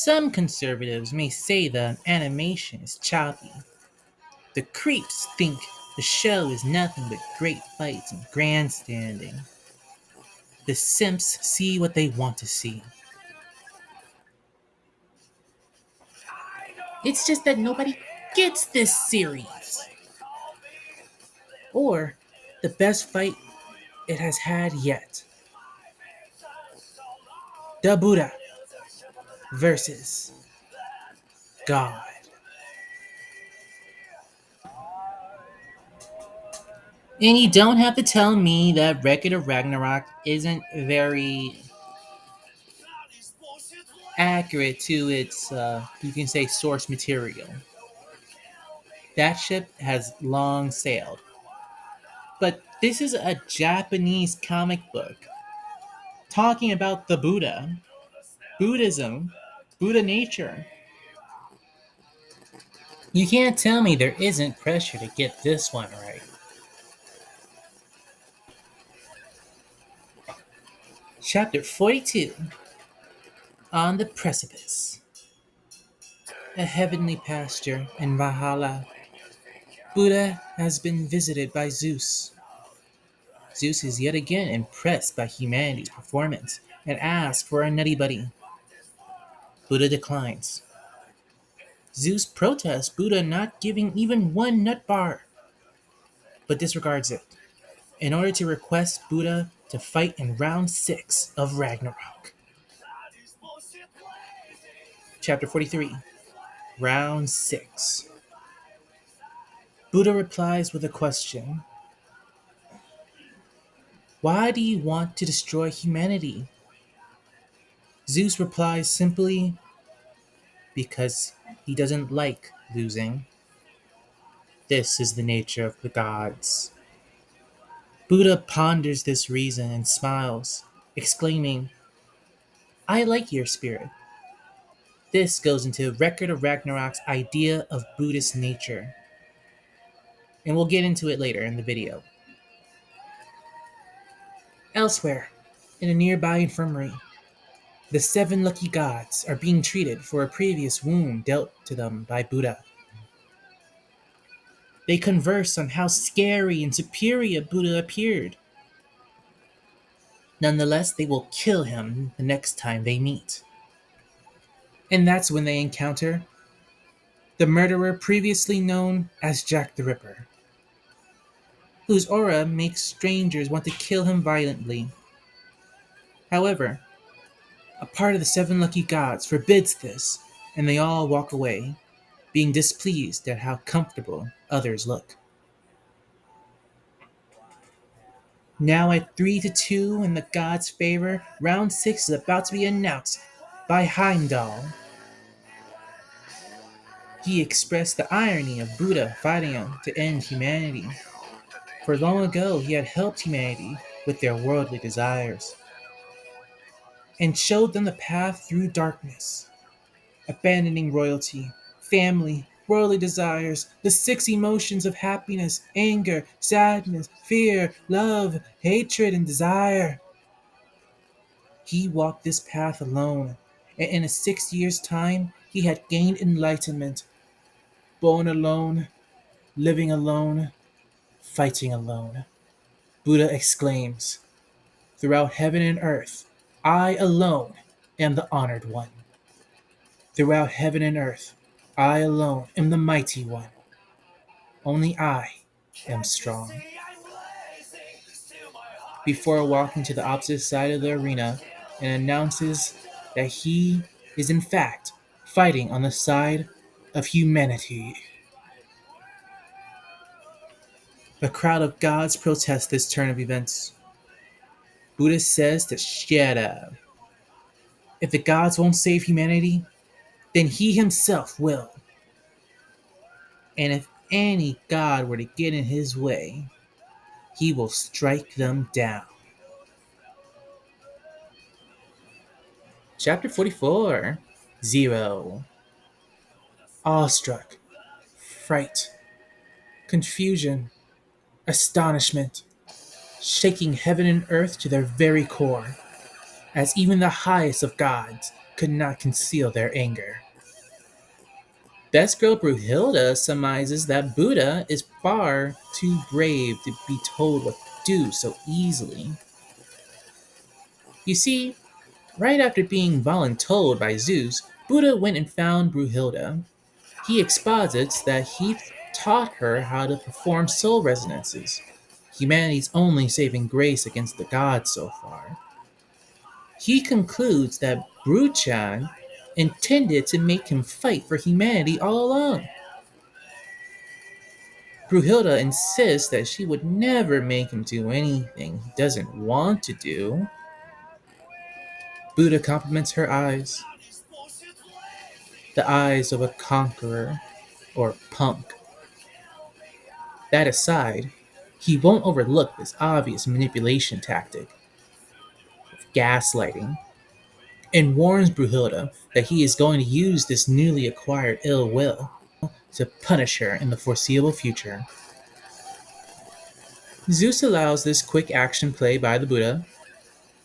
Some conservatives may say the animation is choppy. The creeps think the show is nothing but great fights and grandstanding. The simps see what they want to see. It's just that nobody gets this series. Or the best fight it has had yet. The Buddha versus God. And you don't have to tell me that Record of Ragnarok isn't very accurate to its, you can say, source material. That ship has long sailed. But this is a Japanese comic book talking about the Buddha, Buddhism, Buddha nature. You can't tell me there isn't pressure to get this one right. Chapter 42 On the Precipice. A heavenly pasture in Valhalla. Buddha has been visited by Zeus. Zeus is yet again impressed by humanity's performance and asks for a nutty buddy. Buddha declines. Zeus protests Buddha not giving even one nut bar, but disregards it in order to request Buddha to fight in round 6 of Ragnarok. Chapter 43 Round 6. Buddha replies with a question. Why do you want to destroy humanity? Zeus replies simply, because he doesn't like losing. This is the nature of the gods. Buddha ponders this reason and smiles, exclaiming, I like your spirit. This goes into Record of Ragnarok's idea of Buddhist nature, and we'll get into it later in the video. Elsewhere, in a nearby infirmary, the 7 lucky gods are being treated for a previous wound dealt to them by Buddha. They converse on how scary and superior Buddha appeared. Nonetheless, they will kill him the next time they meet. And that's when they encounter the murderer previously known as Jack the Ripper, whose aura makes strangers want to kill him violently. However, a part of the 7 lucky gods forbids this, and they all walk away, being displeased at how comfortable others look. Now at 3-2 in the gods' favor, round 6 is about to be announced by Heimdall. He expressed the irony of Buddha fighting him to end humanity, for long ago he had helped humanity with their worldly desires, and showed them the path through darkness, abandoning royalty, family, worldly desires, the 6 emotions of happiness, anger, sadness, fear, love, hatred, and desire. He walked this path alone, and in a 6 years' time, he had gained enlightenment. Born alone, living alone, fighting alone. Buddha exclaims, throughout heaven and earth, I alone am the honored one. Throughout heaven and earth, I alone am the mighty one. Only I am strong. Before walking to the opposite side of the arena and announces that he is in fact fighting on the side of humanity. The crowd of gods protest this turn of events. Buddha says to shut up. If the gods won't save humanity, then he himself will. And if any god were to get in his way, he will strike them down. Chapter 44 Zero. Awestruck, fright, confusion, astonishment, shaking heaven and earth to their very core, as even the highest of gods could not conceal their anger. Best Girl Brunhilde surmises that Buddha is far too brave to be told what to do so easily. You see, right after being voluntold by Zeus, Buddha went and found Brunhilde. He exposits that he taught her how to perform soul resonances, humanity's only saving grace against the gods so far. He concludes that Bruchan intended to make him fight for humanity all along. Brunhilde insists that she would never make him do anything he doesn't want to do. Buddha compliments her eyes, the eyes of a conqueror or punk. That aside, he won't overlook this obvious manipulation tactic, gaslighting, and warns Brunhilde that he is going to use this newly acquired ill will to punish her in the foreseeable future. Zeus allows this quick action play by the Buddha.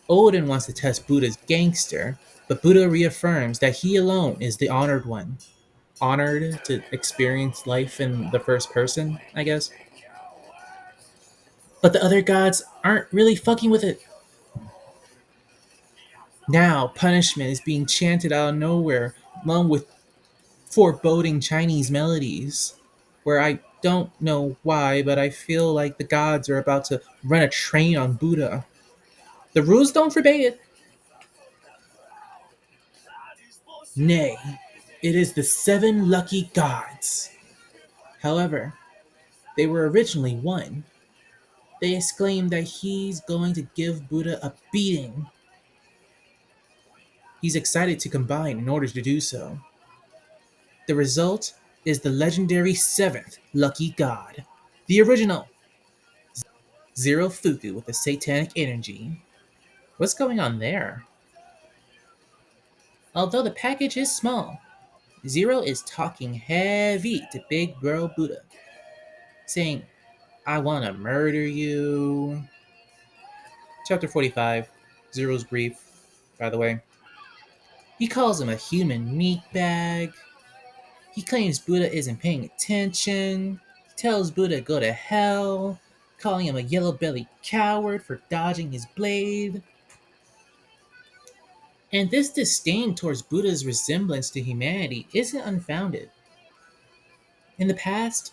Odin wants to test Buddha's gangster, but Buddha reaffirms that he alone is the honored one. Honored to experience life in the first person, I guess. But the other gods aren't really fucking with it. Now, punishment is being chanted out of nowhere, along with foreboding Chinese melodies, where I don't know why, but I feel like the gods are about to run a train on Buddha. The rules don't forbid it. Nay, it is the seven lucky gods. However, they were originally one. They exclaim that he's going to give Buddha a beating. He's excited to combine in order to do so. The result is the legendary seventh lucky god, the original Zero Fuku with the satanic energy. What's going on there? Although the package is small, Zero is talking heavy to Big Bro Buddha, saying, I want to murder you. Chapter 45, Zero's grief, by the way. He calls him a human meatbag. He claims Buddha isn't paying attention. He tells Buddha to go to hell, calling him a yellow-bellied coward for dodging his blade. And this disdain towards Buddha's resemblance to humanity isn't unfounded. In the past,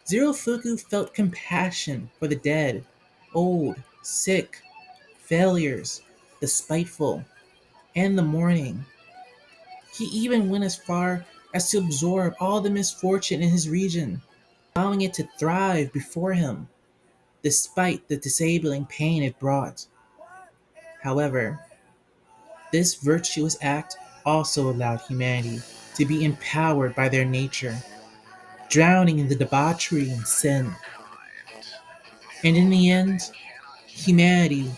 Zero Fuku felt compassion for the dead, old, sick, failures, the spiteful, and the mourning. He even went as far as to absorb all the misfortune in his region, allowing it to thrive before him, despite the disabling pain it brought. However, this virtuous act also allowed humanity to be empowered by their nature, drowning in the debauchery and sin. And in the end, humanity,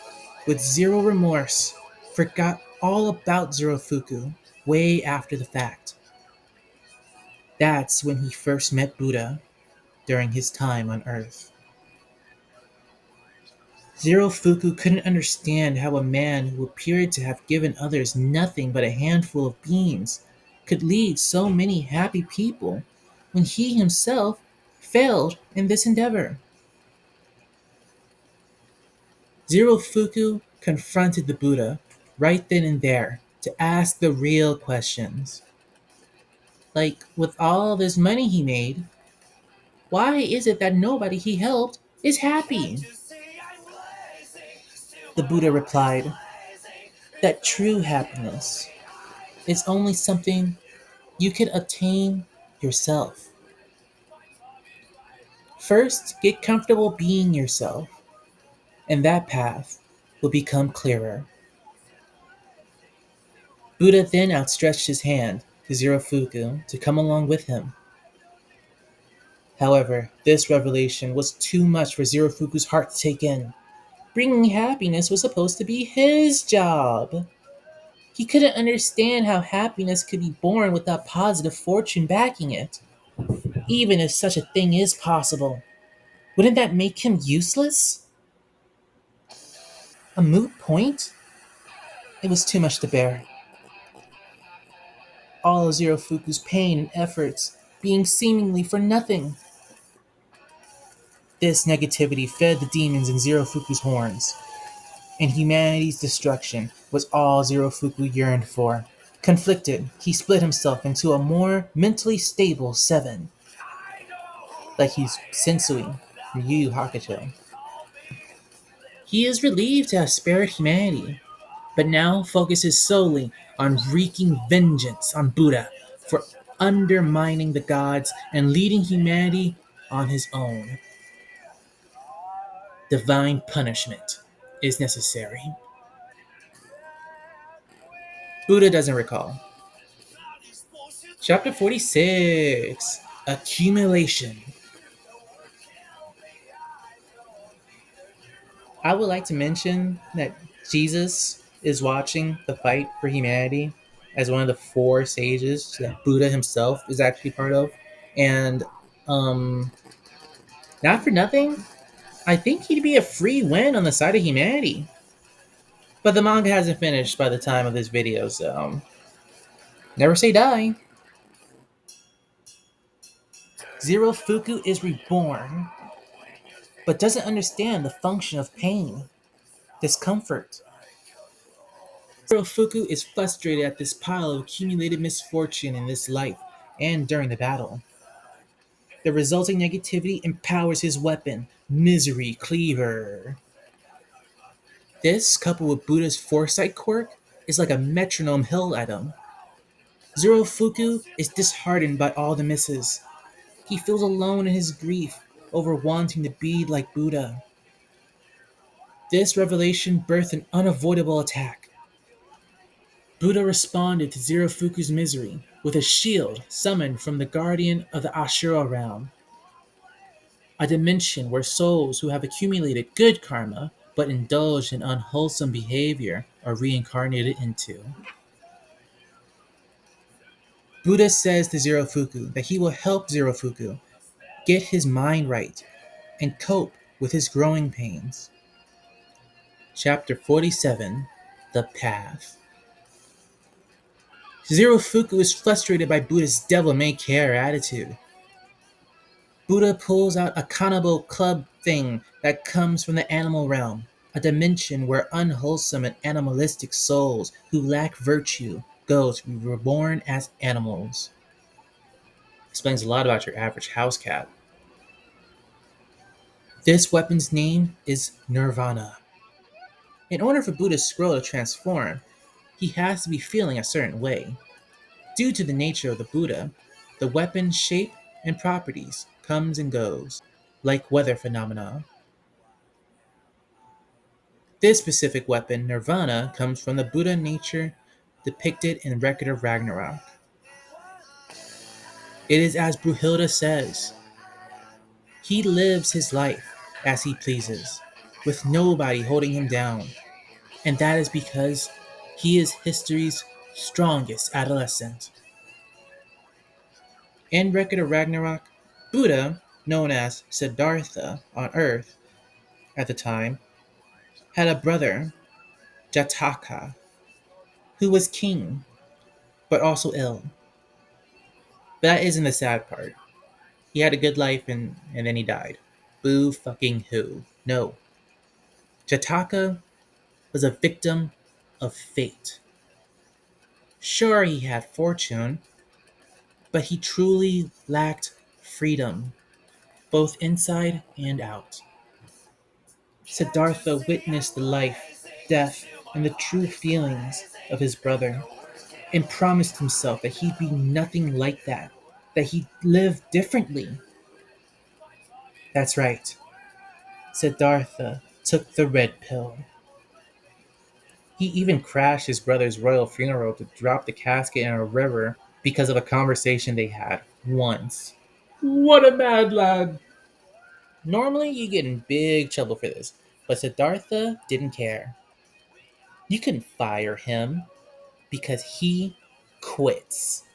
with zero remorse, forgot all about Zorofuku way after the fact. That's when he first met Buddha during his time on Earth. Zorofuku couldn't understand how a man who appeared to have given others nothing but a handful of beans could lead so many happy people when he himself failed in this endeavor. Zorofuku confronted the Buddha right then and there to ask the real questions. Like, with all this money he made, why is it that nobody he helped is happy? The Buddha replied that true happiness is only something you can attain yourself. First, get comfortable being yourself, and that path will become clearer. Buddha then outstretched his hand to Zorofuku to come along with him. However, this revelation was too much for Zorofuku's heart to take in. Bringing happiness was supposed to be his job. He couldn't understand how happiness could be born without positive fortune backing it. Even if such a thing is possible, wouldn't that make him useless? A moot point? It was too much to bear. all of Zerofuku's pain and efforts being seemingly for nothing. This negativity fed the demons in Zerofuku's horns, and humanity's destruction was all Zerofuku yearned for. Conflicted, he split himself into a more mentally stable seven, like he's Sensui from Yu Yu Hakusho. He is relieved to have spared humanity, but now focuses solely on wreaking vengeance on Buddha for undermining the gods and leading humanity on his own. Divine punishment is necessary. Buddha doesn't recall. Chapter 46, Accumulation. I would like to mention that Jesus is watching the fight for humanity as one of the four sages that Buddha himself is actually part of. And um, not for nothing, I think he'd be a free win on the side of humanity. But the manga hasn't finished by the time of this video, so never say die. Zero Fuku is reborn, but doesn't understand the function of pain, discomfort. Zero Fuku is frustrated at this pile of accumulated misfortune in this life and during the battle. The resulting negativity empowers his weapon, Misery Cleaver. This, coupled with Buddha's foresight quirk, is like a metronome held at him. Zero Fuku is disheartened by all the misses. He feels alone in his grief over wanting to be like Buddha. This revelation birthed an unavoidable attack. Buddha responded to Zero Fuku's misery with a shield summoned from the guardian of the Ashura realm, a dimension where souls who have accumulated good karma but indulged in unwholesome behavior are reincarnated into. Buddha says to Zero Fuku that he will help Zero Fuku get his mind right and cope with his growing pains. Chapter 47, The Path. Zero Fuku is frustrated by Buddha's devil-may-care attitude. Buddha pulls out a Kanabo club thing that comes from the animal realm, a dimension where unwholesome and animalistic souls who lack virtue go to be reborn as animals. Explains a lot about your average house cat. This weapon's name is Nirvana. In order for Buddha's scroll to transform, he has to be feeling a certain way. Due to the nature of the Buddha, the weapon's shape and properties comes and goes, like weather phenomena. This specific weapon, Nirvana, comes from the Buddha nature depicted in Record of Ragnarök. It is as Brunhilde says, he lives his life as he pleases, with nobody holding him down, and that is because he is history's strongest adolescent. In Record of Ragnarök, Buddha, known as Siddhartha on Earth at the time, had a brother, Jataka, who was king, but also ill. But that isn't the sad part. He had a good life and then he died. Boo fucking who. No. Jataka was a victim of fate. Sure, he had fortune, but he truly lacked freedom, both inside and out. Siddhartha witnessed the life, death, and the true feelings of his brother, and promised himself that he'd be nothing like that he'd live differently. That's right. Siddhartha took the red pill. He even crashed his brother's royal funeral to drop the casket in a river because of a conversation they had once. What a mad lad! Normally, you get in big trouble for this, but Siddhartha didn't care. You couldn't fire him because he quits.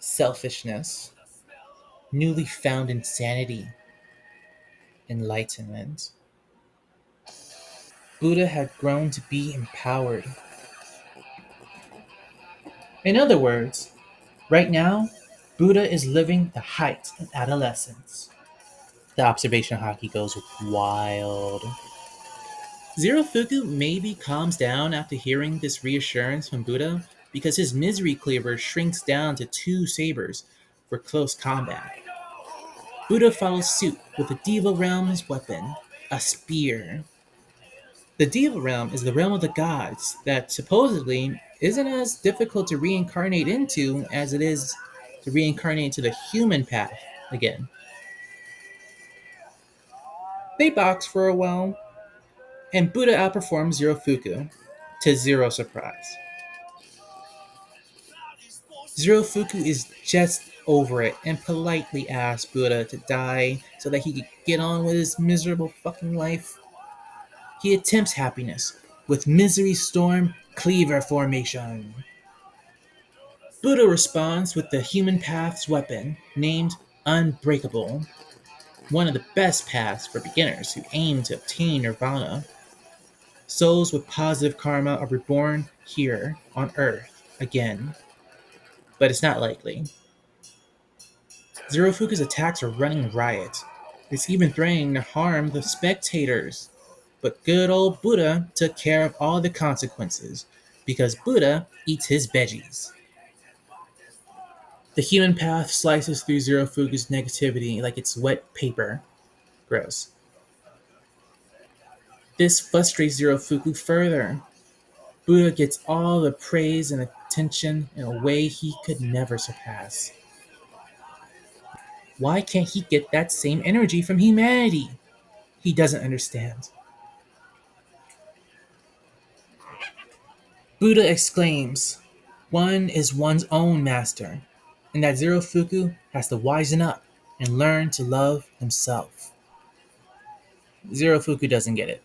Selfishness, newly found insanity, enlightenment. Buddha had grown to be empowered. In other words, right now, Buddha is living the height of adolescence. The observation hockey goes wild. Zirofuku maybe calms down after hearing this reassurance from Buddha because his misery cleaver shrinks down to two sabers for close combat. Buddha follows suit with the Deva realm's weapon, a spear. The Deva realm is the realm of the gods that supposedly isn't as difficult to reincarnate into as it is to reincarnate into the human path again. They box for a while, and Buddha outperforms Zirofuku, to zero surprise. Zirofuku is just over it and politely asks Buddha to die so that he could get on with his miserable fucking life. He attempts happiness with Misery Storm Cleaver Formation. Buddha responds with the human path's weapon, named Unbreakable, one of the best paths for beginners who aim to obtain nirvana. Souls with positive karma are reborn here on Earth again, but it's not likely. Zerofuku's attacks are running riot. It's even threatening to harm the spectators. But good old Buddha took care of all the consequences, because Buddha eats his veggies. The human path slices through Zerofuku's negativity like it's wet paper. Gross. This frustrates Zerofuku further. Buddha gets all the praise and attention in a way he could never surpass. Why can't he get that same energy from humanity? He doesn't understand. Buddha exclaims, one is one's own master, and that Zerofuku has to wisen up and learn to love himself. Zerofuku doesn't get it.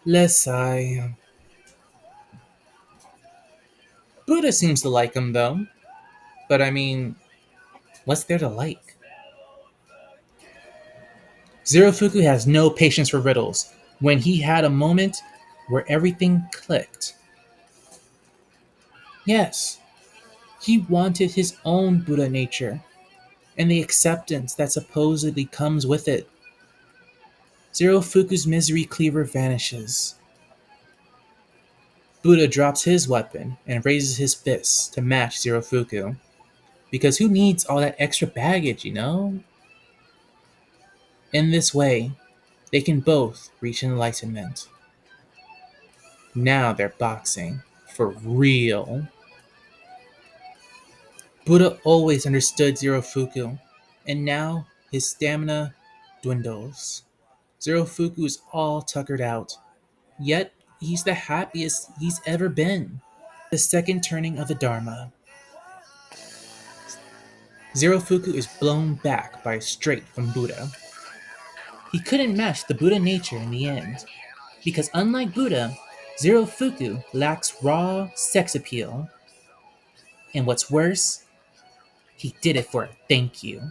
Let's sigh. Buddha seems to like him though, but I mean, what's there to like? Zerofuku has no patience for riddles when he had a moment where everything clicked. Yes, he wanted his own Buddha nature and the acceptance that supposedly comes with it. Zerofuku's misery cleaver vanishes. Buddha drops his weapon and raises his fists to match Zerofuku. Because who needs all that extra baggage, you know? In this way, they can both reach enlightenment. Now they're boxing. For real. Buddha always understood Zerofuku, and now his stamina dwindles. Zerofuku is all tuckered out, yet he's the happiest he's ever been. The second turning of the Dharma. Zerofuku is blown back by a straight from Buddha. He couldn't match the Buddha nature in the end, because unlike Buddha, Zerofuku lacks raw sex appeal. And what's worse, he did it for a thank you.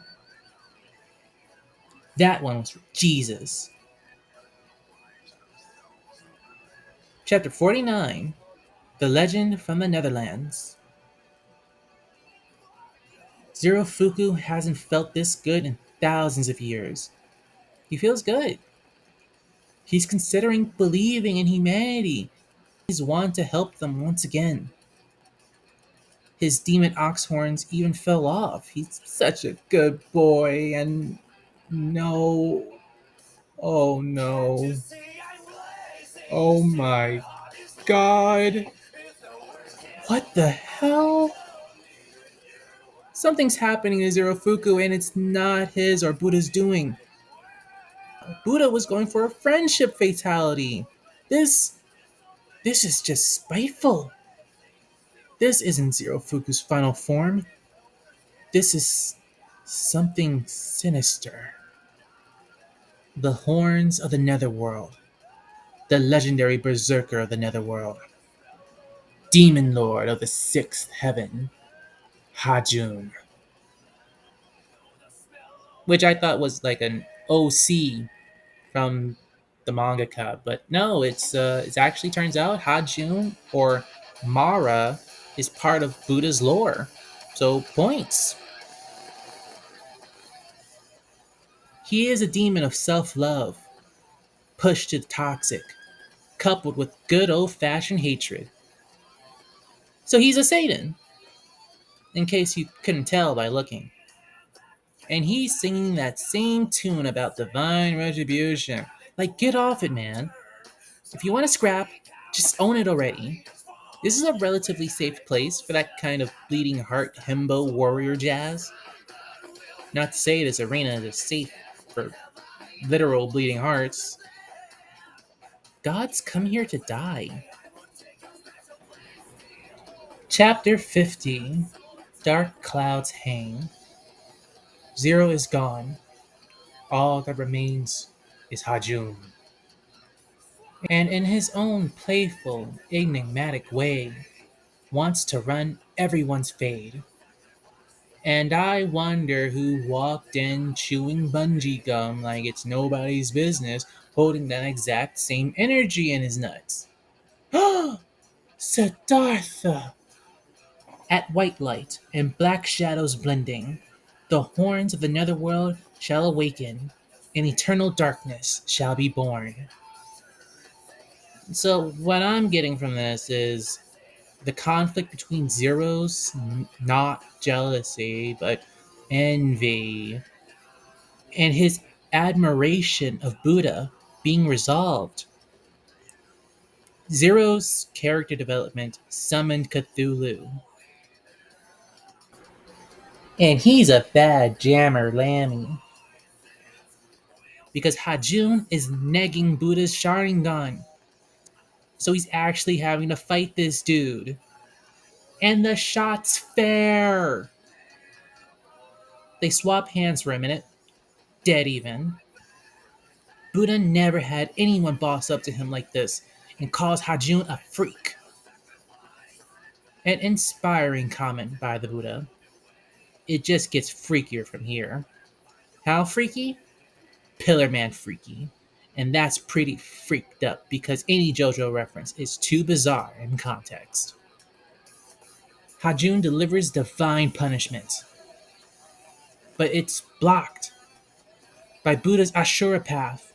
That one was for Jesus. Chapter 49, The Legend from the Netherlands. Zerofuku hasn't felt this good in thousands of years. He feels good. He's considering believing in humanity. He's wanting to help them once again. His demon ox horns even fell off. He's such a good boy, and no. Oh no. Oh my god. What the hell? Something's happening to Zerofuku and it's not his or Buddha's doing. Buddha was going for a friendship fatality. This this is just spiteful. This isn't Zerofuku's final form. This is something sinister. The horns of the Netherworld. The legendary berserker of the Netherworld. Demon Lord of the Sixth Heaven. Hajun. Which I thought was like an OC from the mangaka, but no, it's actually turns out Hajun or Mara is part of Buddha's lore. So, points. He is a demon of self love, pushed to the toxic, coupled with good old fashioned hatred. So, he's a Satan, in case you couldn't tell by looking. And he's singing that same tune about divine retribution. Like, get off it, man. If you want to scrap, just own it already. This is a relatively safe place for that kind of bleeding heart himbo warrior jazz. Not to say this arena is safe for literal bleeding hearts. Gods come here to die. Chapter 50. Dark clouds hang. Zero is gone. All that remains is Hajun. And in his own playful, enigmatic way, wants to run everyone's fade. And I wonder who walked in chewing bungee gum like it's nobody's business, holding that exact same energy in his nuts. Siddhartha! At white light and black shadows blending, the horns of the netherworld shall awaken, and eternal darkness shall be born. So, what I'm getting from this is the conflict between Zero's not jealousy, but envy, and his admiration of Buddha being resolved. Zero's character development summoned Cthulhu. And he's a bad jammer lammy. Because Hajun is negging Buddha's Sharingan. So he's actually having to fight this dude. And the shot's fair. They swap hands for a minute, dead even. Buddha never had anyone boss up to him like this and calls Hajun a freak. An inspiring comment by the Buddha. It just gets freakier from here. How freaky? Pillar Man freaky. And that's pretty freaked up because any JoJo reference is too bizarre in context. Hajun delivers divine punishment, but it's blocked by Buddha's Ashura path,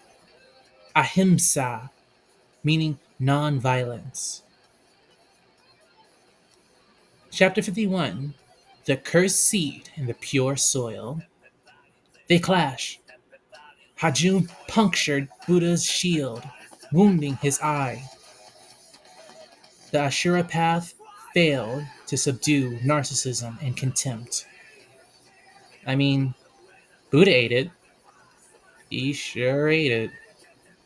ahimsa, meaning non-violence. Chapter 51. The cursed seed and the pure soil. They clash. Hajun punctured Buddha's shield, wounding his eye. The Ashura path failed to subdue narcissism and contempt. I mean, Buddha ate it. He sure ate it.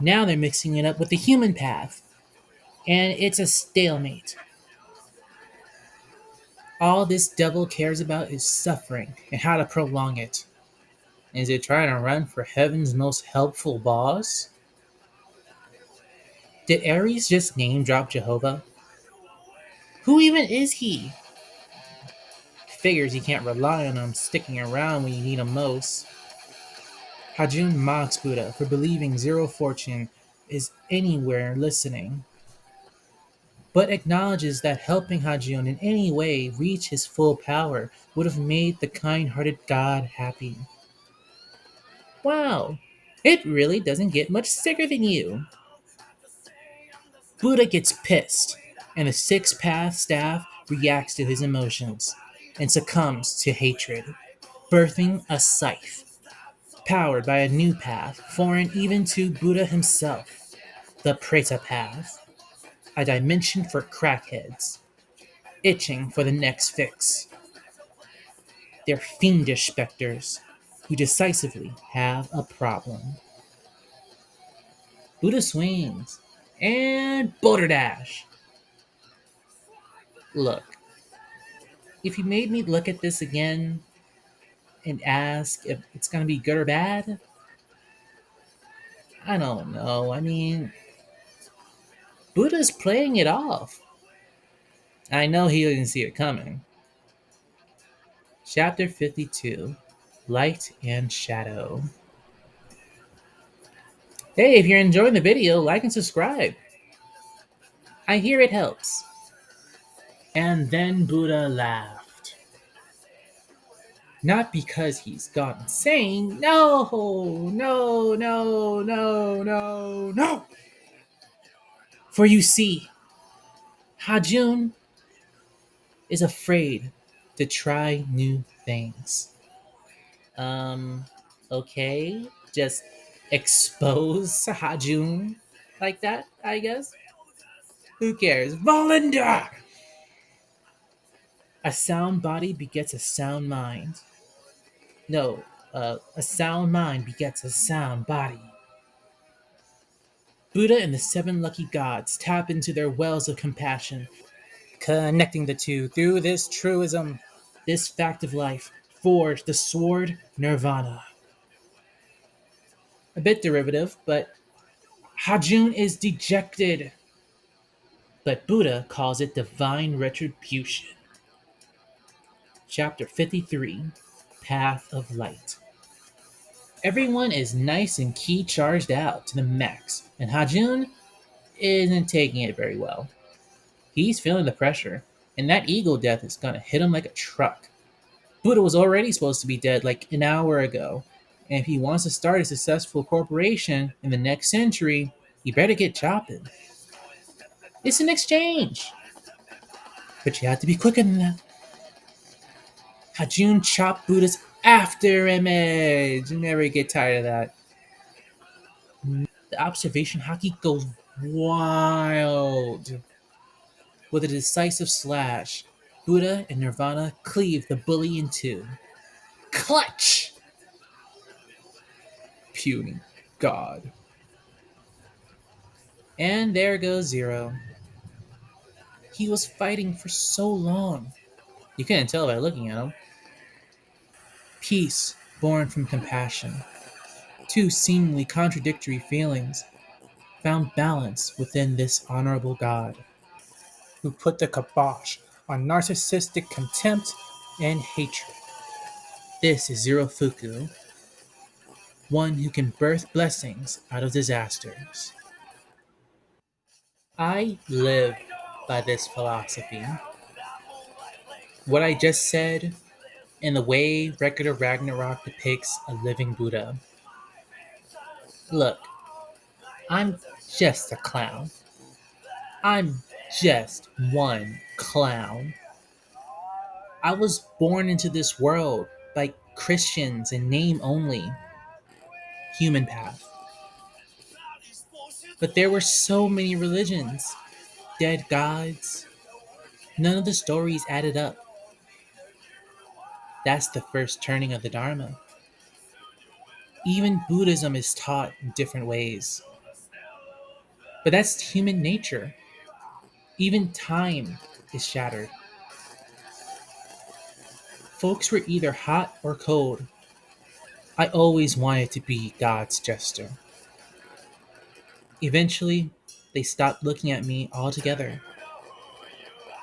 Now they're mixing it up with the human path, and it's a stalemate. All this devil cares about is suffering and how to prolong it. Is it trying to run for heaven's most helpful boss? Did Ares just name drop Jehovah? Who even is he? Figures you can't rely on him sticking around when you need him most. Hajun mocks Buddha for believing Zero Fortune is anywhere listening, but acknowledges that helping Hajun in any way reach his full power would have made the kind-hearted god happy. Wow, it really doesn't get much sicker than you. Buddha gets pissed, and the Six Path staff reacts to his emotions and succumbs to hatred, birthing a scythe, powered by a new path foreign even to Buddha himself, the Preta path, a dimension for crackheads, itching for the next fix. They're fiendish specters who decisively have a problem. Buddha swings, and Boulder Dash. Look, if you made me look at this again and ask if it's gonna be good or bad, I don't know. I mean, Buddha's playing it off. I know he didn't see it coming. Chapter 52. Light and Shadow. Hey, if you're enjoying the video, like and subscribe. I hear it helps. And then Buddha laughed. Not because he's gone insane. No, no, no, no, no, no. For you see, Hajun is afraid to try new things. Um, okay, just expose Hajun like that, I guess. Who cares? Valinda! A sound body begets a sound mind. No, a sound mind begets a sound body. Buddha and the seven lucky gods tap into their wells of compassion, connecting the two through this truism, this fact of life, forged the sword nirvana. A bit derivative, but Hajun is dejected, but Buddha calls it divine retribution. Chapter 53, Path of Light. Everyone is nice and key charged out to the max, and Hajun isn't taking it very well. He's feeling the pressure, and that ego death is gonna hit him like a truck. Buddha was already supposed to be dead like an hour ago, and if he wants to start a successful corporation in the next century, he better get chopping. It's an exchange, but you have to be quicker than that. Hajun chopped Buddha's after image. Never get tired of that. The observation hockey goes wild. With a decisive slash, Buddha and Nirvana cleave the bully in two. Clutch! Puny God. And there goes Zero. He was fighting for so long. You couldn't tell by looking at him. Peace born from compassion. Two seemingly contradictory feelings found balance within this honorable God, who put the kibosh on narcissistic contempt and hatred. This is Zero Fuku, one who can birth blessings out of disasters. I live by this philosophy. What I just said, and the way Record of Ragnarok depicts a living Buddha. Look, I'm just a clown. I'm just one clown. I was born into this world by Christians in name only, human path. But there were so many religions, dead gods. None of the stories added up. That's the first turning of the Dharma. Even Buddhism is taught in different ways. But that's human nature. Even time is shattered. Folks were either hot or cold. I always wanted to be God's jester. Eventually, they stopped looking at me altogether.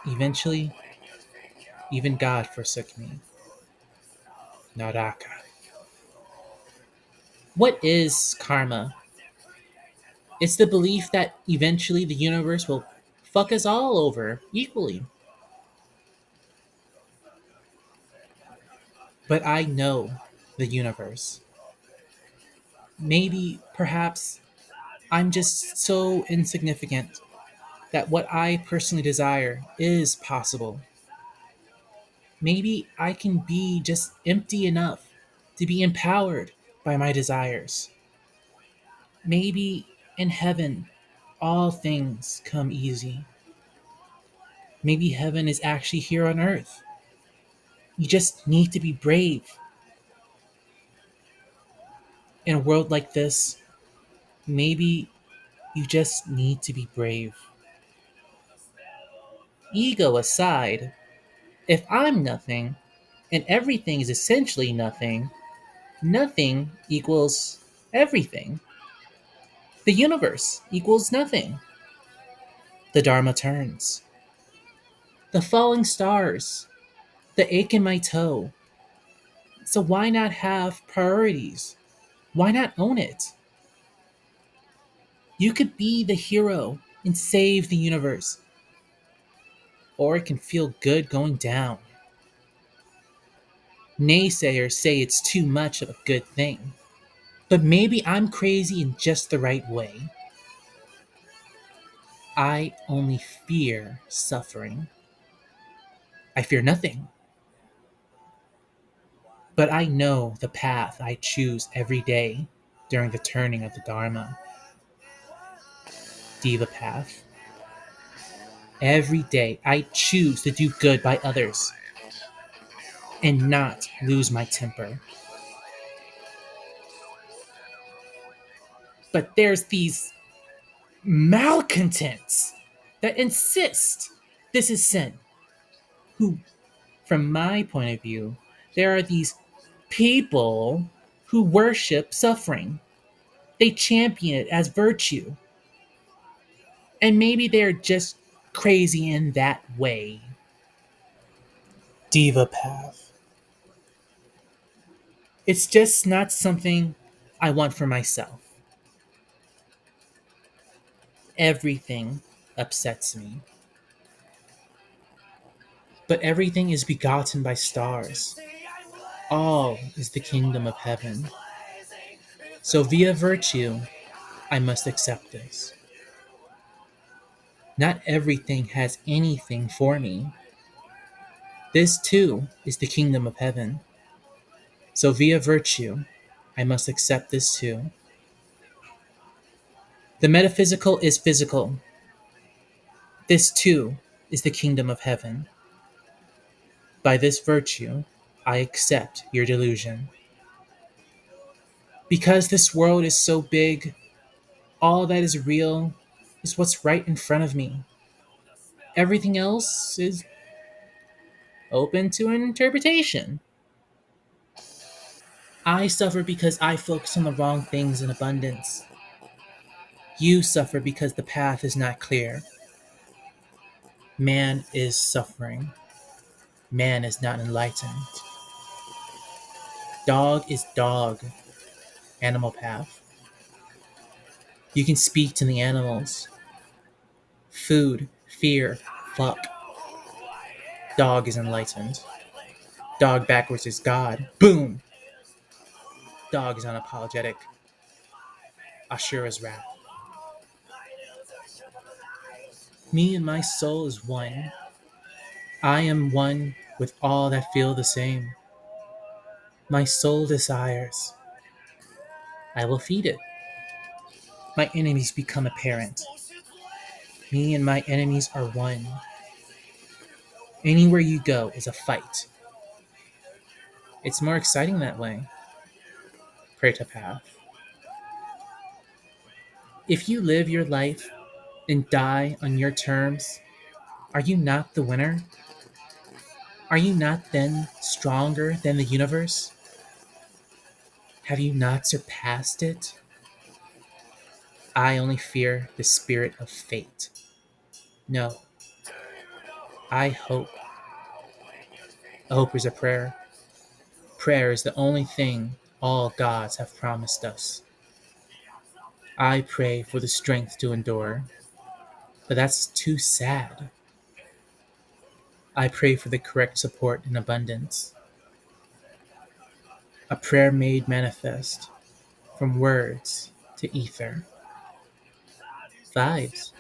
Eventually, even God forsook me. Naraka. What is karma? It's the belief that eventually the universe will fuck us all over equally. But I know the universe. Maybe, perhaps, I'm just so insignificant that what I personally desire is possible. Maybe I can be just empty enough to be empowered by my desires. Maybe in heaven, all things come easy. Maybe heaven is actually here on earth. You just need to be brave. In a world like this, maybe you just need to be brave. Ego aside, if I'm nothing, and everything is essentially nothing, nothing equals everything. The universe equals nothing. The Dharma turns. The falling stars, the ache in my toe. So why not have priorities? Why not own it? You could be the hero and save the universe. or it can feel good going down. Naysayers say it's too much of a good thing. But maybe I'm crazy in just the right way. I only fear suffering. I fear nothing. But I know the path I choose every day during the turning of the Dharma. Diva path. Every day I choose to do good by others and not lose my temper. But there's these malcontents that insist this is sin. Who, from my point of view, there are these people who worship suffering. They champion it as virtue. And maybe they're just crazy in that way. Diva path. It's just not something I want for myself. Everything upsets me. But everything is begotten by stars. All is the kingdom of heaven. So via virtue, I must accept this. Not everything has anything for me. This too is the kingdom of heaven. So via virtue, I must accept this too. The metaphysical is physical. This too is the kingdom of heaven. By this virtue, I accept your delusion. Because this world is so big, all that is real is what's right in front of me. Everything else is open to interpretation. I suffer because I focus on the wrong things in abundance. You suffer because the path is not clear. Man is suffering. Man is not enlightened. Dog is dog. Animal path. You can speak to the animals. Food, fear, fuck. Dog is enlightened. Dog backwards is God. Boom! Dog is unapologetic. Ashura's wrath. Me and my soul is one. I am one with all that feel the same. My soul desires. I will feed it. My enemies become apparent. Me and my enemies are one. Anywhere you go is a fight. It's more exciting that way. Pratapath. If you live your life and die on your terms, are you not the winner? Are you not then stronger than the universe? Have you not surpassed it? I only fear the spirit of fate. No, I hope. Hope is a prayer. Prayer is the only thing all gods have promised us. I pray for the strength to endure, but that's too sad. I pray for the correct support and abundance. A prayer made manifest from words to ether. Vibes.